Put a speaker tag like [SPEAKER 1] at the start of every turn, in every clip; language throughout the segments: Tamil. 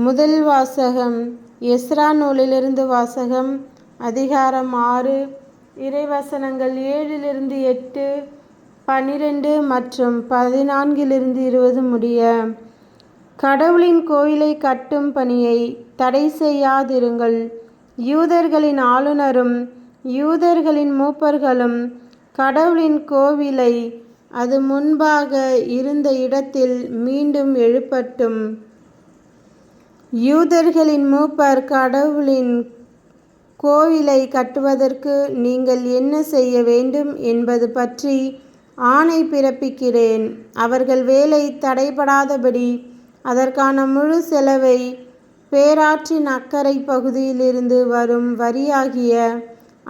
[SPEAKER 1] முதல் வாசகம் எஸ்றா நூலிலிருந்து வாசகம். அதிகாரம் 6. இறைவசனங்கள் 7-8, 12 மற்றும் 14-20 முடிய. கடவுளின் கோவிலை கட்டும் பணியை தடை செய்யாதிருங்கள். யூதர்களின் ஆளுநரும் யூதர்களின் மூப்பர்களும் கடவுளின் கோவிலை அது முன்பாக இருந்த இடத்தில் மீண்டும் எழுப்பட்டும். யூதர்களின் மூப்பர் கடவுளின் கோவிலை கட்டுவதற்கு நீங்கள் என்ன செய்ய வேண்டும் என்பது பற்றி ஆணை பிறப்பிக்கிறேன். அவர்கள் வேலை தடைபடாதபடி அதற்கான முழு செலவை பேராற்றின் அக்கரை பகுதியிலிருந்து வரும் வரியாகிய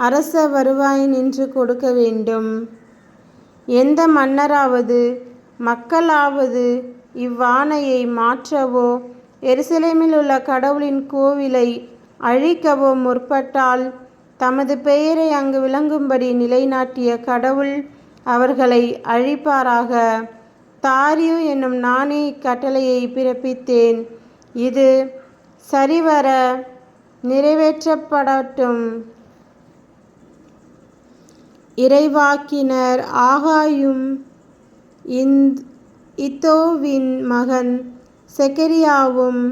[SPEAKER 1] அரச வருவாயினின்று கொடுக்க வேண்டும். எந்த மன்னராவது மக்களாவது இவ்வாணையை மாற்றவோ எருசலேமில் உள்ள கடவுளின் கோவிலை அழிக்கவோ முற்பட்டால் தமது பெயரை அங்கு விளங்கும்படி நிலைநாட்டிய கடவுள் அவர்களை அழிப்பாராக. தாரியு என்னும் நானே இக்கட்டளையை பிறப்பித்தேன். இது சரிவர நிறைவேற்றப்படட்டும். இறைவாக்கினர் ஆகாயும் இத்தோவின் மகன் செக்கரியாவும்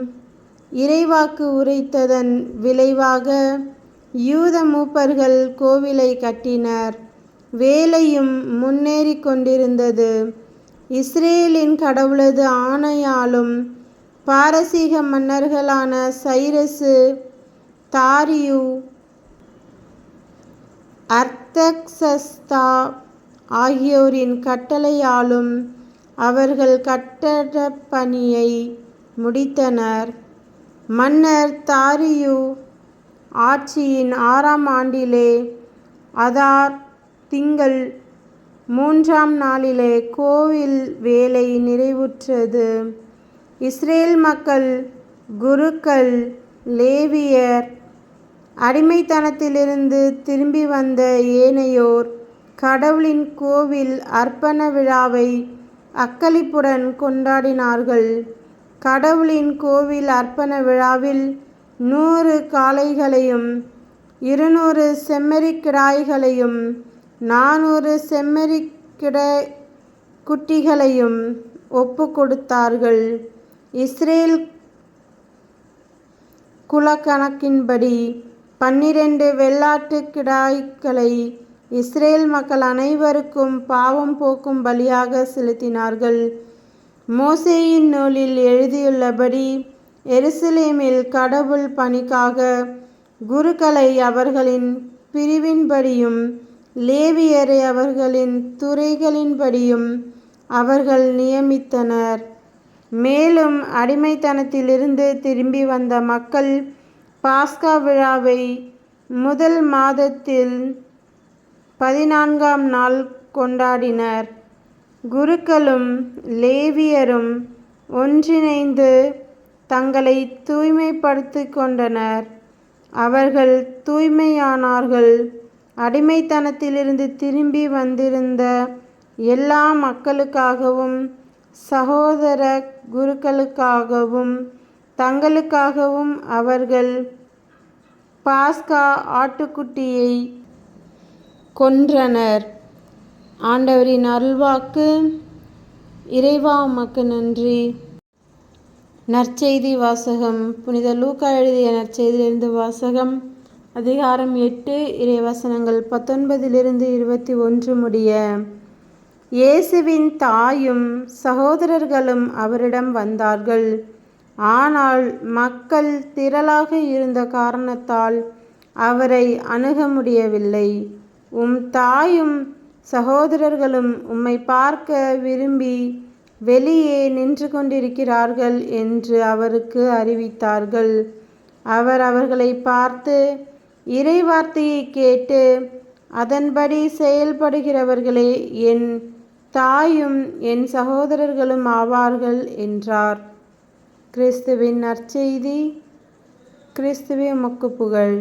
[SPEAKER 1] இறைவாக்கு உரைத்ததன் விளைவாக யூத மூப்பர்கள் கோவிலை கட்டினர். வேலையும் முன்னேறி கொண்டிருந்தது. இஸ்ரேலின் கடவுளது ஆணையாலும் பாரசீக மன்னர்களான சைரசு, தாரியு, அர்தக்சஸ்தா ஆகியோரின் கட்டளையாலும் அவர்கள் கட்டடப் பணியை முடித்தனர். மன்னர் தாரியு ஆட்சியின் 6ஆம் ஆண்டிலே அதார் திங்கள் 3ஆம் நாளிலே கோவில் வேலை நிறைவுற்றது. இஸ்ரேல் மக்கள், குருக்கள், லேவியர், அடிமைத்தனத்திலிருந்து திரும்பி வந்த ஏனையோர் கடவுளின் கோவில் அர்ப்பண விழாவை அக்களிப்புடன் கொண்டாடினார்கள். கடவுளின் கோவில் அர்ப்பண விழாவில் 100 காளைகளையும் 200 செம்மறிக்கிடாய்களையும் 400 செம்மறிக்குட்டிகளையும் ஒப்பு கொடுத்தார்கள். இஸ்ரேல் குலக்கணக்கின்படி 12 வெள்ளாட்டுக் கிடாய்களை இஸ்ரேல் மக்கள் அனைவருக்கும் பாவம் போக்கும் பலியாக செலுத்தினார்கள். மோசேயின் நூலில் எழுதியுள்ளபடி எருசலேமில் கடவுள் பணிக்காக குருக்களை அவர்களின் பிரிவின்படியும் லேவியரை அவர்களின் துறைகளின்படியும் அவர்கள் நியமித்தனர். மேலும் அடிமைத்தனத்திலிருந்து திரும்பி வந்த மக்கள் பாஸ்கா விழாவை முதல் மாதத்தில் 14ஆம் நாள் கொண்டாடினர். குருக்களும் லேவியரும் ஒன்றிணைந்து தங்களை தூய்மைப்படுத்திக் கொண்டனர். அவர்கள் தூய்மையானார்கள். அடிமைத்தனத்திலிருந்து திரும்பி வந்திருந்த எல்லா மக்களுக்காகவும் சகோதர குருக்களுக்காகவும் தங்களுக்காகவும் அவர்கள் பாஸ்கா ஆட்டுக்குட்டியை கொன்றனர். ஆண்டவரின் அருள்வாக்கு. இறைவா உமக்கு நன்றி. நற்செய்தி வாசகம். புனித லூக்கா எழுதிய நற்செய்தியிலிருந்து வாசகம். அதிகாரம் 8, இறைவசனங்கள் 19-21 முடிய. இயேசுவின் தாயும் சகோதரர்களும் அவரிடம் வந்தார்கள். ஆனால் மக்கள் திரளாக இருந்த காரணத்தால் அவரை அணுக முடியவில்லை. உம் தாயும் சகோதரர்களும் உம்மை பார்க்க விரும்பி வெளியே நின்று கொண்டிருக்கிறார்கள் என்று அவருக்கு அறிவித்தார்கள். அவர் அவர்களை பார்த்து, இறைவார்த்தையை கேட்டு அதன்படி செயல்படுகிறவர்களே என் தாயும் என் சகோதரர்களும் ஆவார்கள் என்றார். கிறிஸ்துவின் நற்செய்தி. கிறிஸ்துவே உமக்கு புகழ்.